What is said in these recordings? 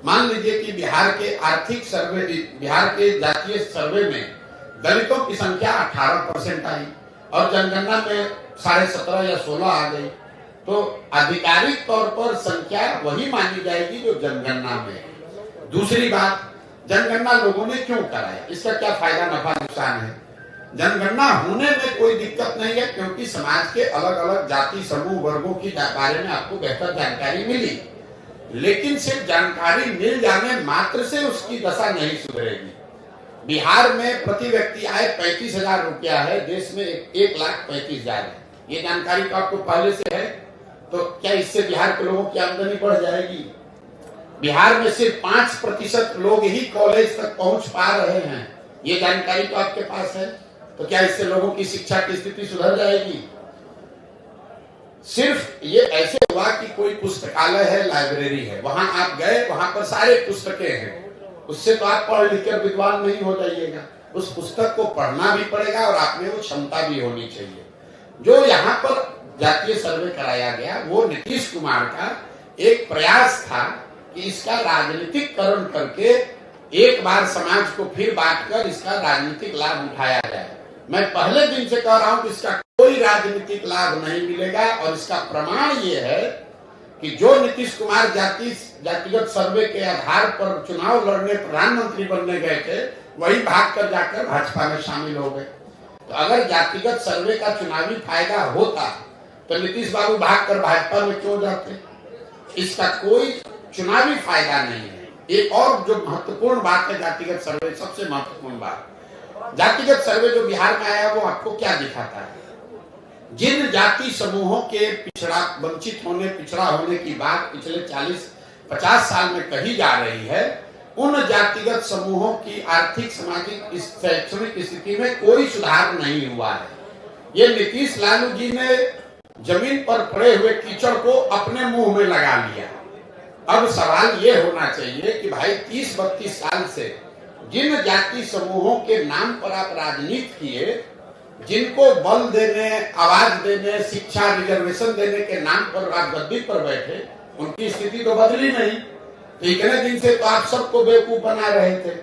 मान लीजिए कि बिहार के आर्थिक सर्वे, बिहार के जातीय सर्वे में दलितों की संख्या 18% आई और जनगणना में 17.5 या 16 आ गई, तो आधिकारिक तौर पर संख्या वही मानी जाएगी जो जनगणना में। दूसरी बात, जनगणना लोगों ने क्यों कराया, इसका क्या फायदा नफा नुकसान है? जनगणना होने में कोई दिक्कत नहीं है, क्योंकि समाज के अलग अलग जाति समूह वर्गों की बारे में आपको बेहतर जानकारी मिली, लेकिन सिर्फ जानकारी मिल जाने मात्र से उसकी दशा नहीं सुधरेगी। बिहार में प्रति व्यक्ति आय 35,000 रुपया है, देश में 1,35,000 है। ये जानकारी तो आपको पहले से है, तो क्या इससे बिहार के लोगों की आमदनी बढ़ जाएगी? बिहार में सिर्फ 5% लोग ही कॉलेज तक पहुंच पा रहे हैं, ये जानकारी तो आपके पास है, तो क्या इससे लोगों की शिक्षा की स्थिति सुधर जाएगी? सिर्फ ये ऐसे हुआ कि कोई पुस्तकालय है, लाइब्रेरी है, वहां आप गए, वहां पर सारे पुस्तकें हैं, उससे तो आप पढ़ लिख कर विद्वान नहीं हो जाइएगा। उस पुस्तक को पढ़ना भी पड़ेगा और आप में वो क्षमता भी होनी चाहिए। जो यहाँ पर जातीय सर्वे कराया गया वो नीतीश कुमार का एक प्रयास था कि इसका राजनीतिकरण करके एक बार समाज को फिर बांटकर इसका राजनीतिक लाभ उठाया जाए। मैं पहले दिन से कह रहा हूं कि इसका कोई राजनीतिक लाभ नहीं मिलेगा, और इसका प्रमाण ये है कि जो नीतीश कुमार जातिगत सर्वे के आधार पर चुनाव लड़ने, प्रधानमंत्री बनने गए थे, वही भाग कर जाकर भाजपा में शामिल हो गए। तो अगर जातिगत सर्वे का चुनावी फायदा होता तो नीतीश बाबू भागकर भाजपा में क्यों जाते? इसका कोई चुनावी फायदा नहीं है। एक और जो महत्वपूर्ण बात है जातिगत सर्वे, सबसे महत्वपूर्ण बात, जातिगत सर्वे जो बिहार में आया वो आपको क्या दिखाता है? जिन जाति समूहों के वंचित होने, पिछड़ा होने की बात पिछले 40-50 साल में कही जा रही है, उन जातिगत समूहों की आर्थिक, सामाजिक, शैक्षणिक स्थिति में कोई सुधार नहीं हुआ है। ये नीतीश लालू जी ने जमीन पर पड़े हुए कीचड़ को अपने मुंह में लगा लिया। अब सवाल ये होना चाहिए कि भाई 30-32 साल से जिन जाति समूहों के नाम पर आप राजनीति किए, जिनको बल देने, आवाज देने, शिक्षा, रिजर्वेशन देने के नाम पर आप गद्दी पर बैठे, उनकी स्थिति तो बदली नहीं। तो इतने दिन से तो आप सबको बेवकूफ बना रहे थे,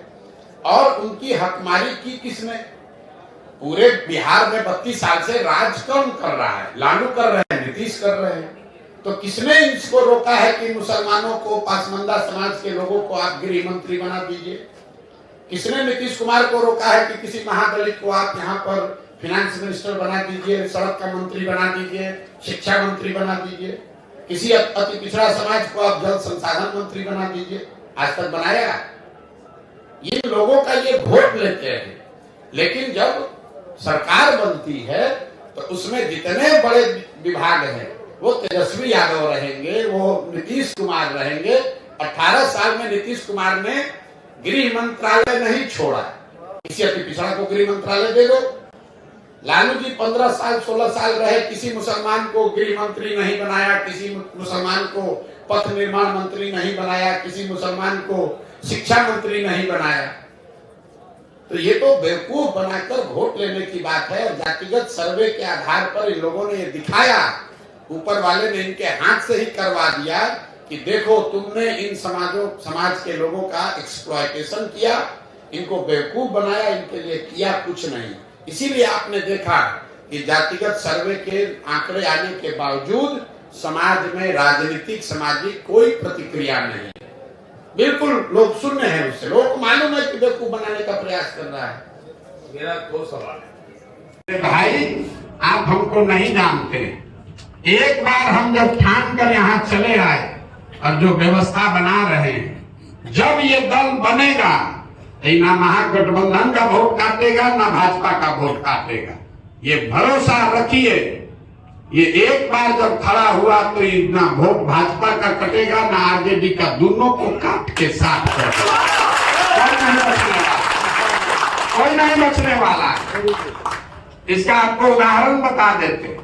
और उनकी हकमारी की किसने? पूरे बिहार में 32 साल से राज कौन कर रहा है? लालू कर रहे हैं, नीतीश कर रहे हैं। तो किसने इसको रोका है कि मुसलमानों को, पासमंदा समाज के लोगों को आप गृह मंत्री बना दीजिए? किसने नीतीश कुमार को रोका है कि किसी महादलित को आप यहाँ पर फाइनेंस मिनिस्टर बना दीजिए, सड़क का मंत्री बना दीजिए, शिक्षा मंत्री बना दीजिए, किसी अति पिछड़ा समाज को आप जल संसाधन मंत्री बना दीजिए? आज तक बनाया? ये लोगों का ये वोट लेते हैं, लेकिन जब सरकार बनती है तो उसमें जितने बड़े विभाग हैं वो तेजस्वी यादव रहेंगे, वो नीतीश कुमार रहेंगे। 18 साल में नीतीश कुमार ने गृह मंत्रालय नहीं छोड़ा, किसी अति पिछड़ा को गृह मंत्रालय दे दो। लालू जी 15 साल 16 साल रहे, किसी मुसलमान को गृह मंत्री नहीं बनाया, किसी मुसलमान को पथ निर्माण मंत्री नहीं बनाया, किसी मुसलमान को शिक्षा मंत्री नहीं बनाया। तो ये तो बेवकूफ बनाकर वोट लेने की बात है। जातिगत सर्वे के आधार पर इन लोगों ने ये दिखाया, ऊपर वाले ने इनके हाथ से ही करवा दिया कि देखो तुमने इन समाज के लोगों का एक्सप्लॉयटेशन किया, इनको बेवकूफ बनाया, इनके लिए किया कुछ नहीं। इसीलिए आपने देखा कि जातिगत सर्वे के आंकड़े आने के बावजूद समाज में राजनीतिक, सामाजिक कोई प्रतिक्रिया नहीं। बिल्कुल लोग शून्य हैं उससे, लोगों को मालूम है कि बेवकूफ बनाने का प्रयास कर रहा है। मेरा 2 सवाल है। भाई आप हमको नहीं जानते, एक बार हम जब ठान कर यहाँ चले आए और जो व्यवस्था बना रहे हैं, जब ये दल बनेगा ना महागठबंधन का वोट काटेगा ना भाजपा का वोट काटेगा, ये भरोसा रखिए। ये एक बार जब खड़ा हुआ तो ना वोट भाजपा का कटेगा ना आरजेडी का, दोनों को काट के साथ कोई नहीं बचने वाला। इसका आपको उदाहरण बता देते।